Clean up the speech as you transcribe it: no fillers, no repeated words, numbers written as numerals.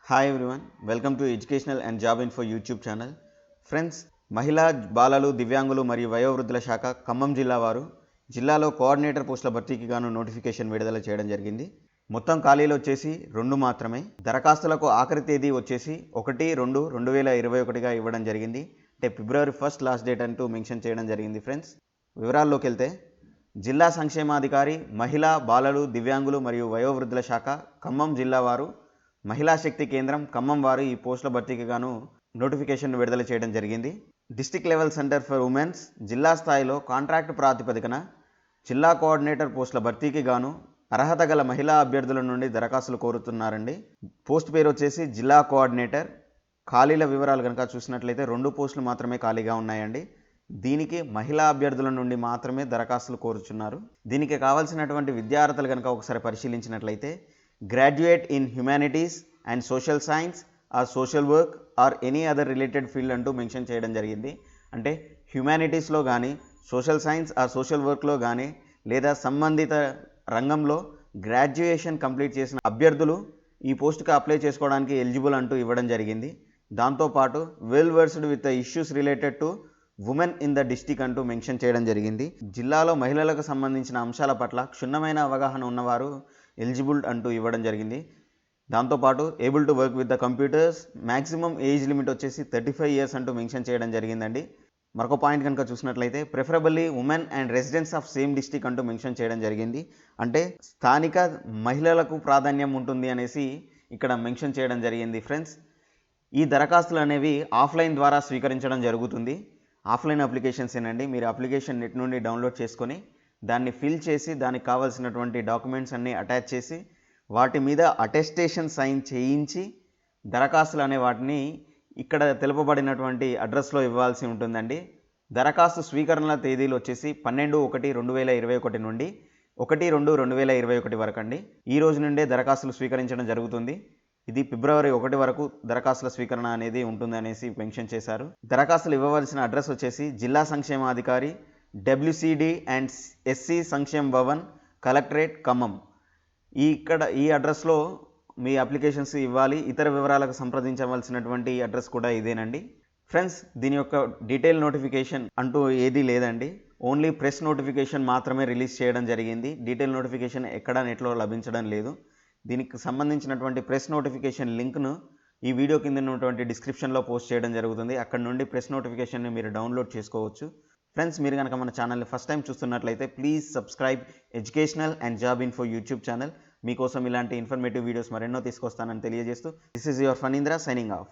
Hi everyone, welcome to educational and job info YouTube channel. Friends, మహిళా, బాలలు, దివ్యాంగులు మరియు వయోవృద్ధుల శాఖ ఖమ్మం జిల్లా వారు జిల్లాలో కోఆర్డినేటర్ పోస్టుల భర్తీకి గాను నోటిఫికేషన్ విడుదల చేయడం జరిగింది. మొత్తం ఖాళీలు వచ్చేసి 2 మాత్రమే. దరఖాస్తులకు ఆఖరి తేదీ వచ్చేసి 1/2/2021గా ఇవ్వడం జరిగింది. అంటే February 1 లాస్ట్ డేట్ అంటూ మెన్షన్ చేయడం జరిగింది. ఫ్రెండ్స్, వివరాల్లోకి వెళ్తే జిల్లా సంక్షేమాధికారి, మహిళా, బాలలు, దివ్యాంగులు మరియు వయోవృద్ధుల శాఖ ఖమ్మం జిల్లా వారు మహిళా శక్తి కేంద్రం ఖమ్మం వారు ఈ పోస్టుల భర్తీకి గాను నోటిఫికేషన్ విడుదల చేయడం జరిగింది. District level centre for women's జిల్లా స్థాయిలో కాంట్రాక్ట్ ప్రాతిపదికన జిల్లా కోఆర్డినేటర్ పోస్టుల భర్తీకి గాను అర్హత గల మహిళా అభ్యర్థుల నుండి దరఖాస్తులు కోరుతున్నారండి. పోస్ట్ పేరు వచ్చేసి జిల్లా కోఆర్డినేటర్. ఖాళీల వివరాలు కనుక చూసినట్లయితే 2 పోస్టులు మాత్రమే ఖాళీగా ఉన్నాయండి. దీనికి మహిళా అభ్యర్థుల నుండి మాత్రమే దరఖాస్తులు కోరుచున్నారు. దీనికి కావాల్సినటువంటి విద్యార్హతలు కనుక ఒకసారి పరిశీలించినట్లయితే graduate in humanities and social science or social work or any other related field అంటూ మెన్షన్ చేయడం జరిగింది. అంటే హ్యుమానిటీస్లో కానీ, సోషల్ సైన్స్ ఆర్ సోషల్ వర్క్లో కానీ లేదా సంబంధిత రంగంలో గ్రాడ్యుయేషన్ కంప్లీట్ చేసిన అభ్యర్థులు ఈ పోస్టుకి అప్లై చేసుకోవడానికి ఎలిజిబుల్ అంటూ ఇవ్వడం జరిగింది. దాంతోపాటు well versed with the issues related to women in the district అంటూ మెన్షన్ చేయడం జరిగింది. జిల్లాలో మహిళలకు సంబంధించిన అంశాల పట్ల క్షుణ్ణమైన అవగాహన ఉన్నవారు ఎలిజిబుల్ అంటూ ఇవ్వడం జరిగింది. దాంతోపాటు able to work with the computers, maximum age limit వచ్చేసి 35 years అంటూ మెన్షన్ చేయడం జరిగిందండి. మరొక పాయింట్ కనుక చూసినట్లయితే preferably women and residents of same district అంటూ మెన్షన్ చేయడం జరిగింది. అంటే స్థానిక మహిళలకు ప్రాధాన్యం ఉంటుంది అనేసి ఇక్కడ మెన్షన్ చేయడం జరిగింది. ఫ్రెండ్స్, ఈ దరఖాస్తులు అనేవి ఆఫ్లైన్ ద్వారా స్వీకరించడం జరుగుతుంది. ఆఫ్లైన్ అప్లికేషన్స్ ఏనండి. మీరు అప్లికేషన్ నెట్ నుండి డౌన్లోడ్ చేసుకొని దాన్ని ఫిల్ చేసి దానికి కావాల్సినటువంటి డాక్యుమెంట్స్ అన్నీ అటాచ్ చేసి వాటి మీద అటెస్టేషన్ సైన్ చేయించి దరఖాస్తులు అనే వాటిని ఇక్కడ తెలుపబడినటువంటి అడ్రస్లో ఇవ్వాల్సి ఉంటుందండి. దరఖాస్తు స్వీకరణల తేదీలు వచ్చేసి 12/1/2021 నుండి 1/2/2021 వరకు అండి. ఈ రోజు నుండే దరఖాస్తులు స్వీకరించడం జరుగుతుంది. ఇది February 1 వరకు దరఖాస్తుల స్వీకరణ అనేది ఉంటుంది అనేసి మెన్షన్ చేశారు. దరఖాస్తులు ఇవ్వవలసిన అడ్రస్ వచ్చేసి జిల్లా సంక్షేమాధికారి, WCD అండ్ SC సంక్షేమ భవన్, కలెక్టరేట్, ఖమ్మం. ఈ అడ్రస్లో మీ అప్లికేషన్స్ ఇవ్వాలి. ఇతర వివరాలకు సంప్రదించవలసినటువంటి అడ్రస్ కూడా ఇదేనండి. ఫ్రెండ్స్, దీని యొక్క డీటెయిల్ నోటిఫికేషన్ అంటూ ఏదీ లేదండి. ఓన్లీ ప్రెస్ నోటిఫికేషన్ మాత్రమే రిలీజ్ చేయడం జరిగింది. డీటెయిల్ నోటిఫికేషన్ ఎక్కడా నెట్లో లభించడం లేదు. దీనికి సంబంధించినటువంటి ప్రెస్ నోటిఫికేషన్ లింక్ను ఈ వీడియో కింద ఉన్నటువంటి డిస్క్రిప్షన్లో పోస్ట్ చేయడం జరుగుతుంది. అక్కడ నుండి ప్రెస్ నోటిఫికేషన్ని మీరు డౌన్లోడ్ చేసుకోవచ్చు. ఫ్రెండ్స్, మీరు కనుక మన ఛానల్ని ఫస్ట్ టైం చూస్తున్నట్లయితే please subscribe educational and job info YouTube channel. మీకోసం ఇలాంటి ఇన్ఫర్మేటివ్ వీడియోస్ మరెన్నో తీసుకొస్తానని తెలియజేస్తూ this is your Phanindra signing off.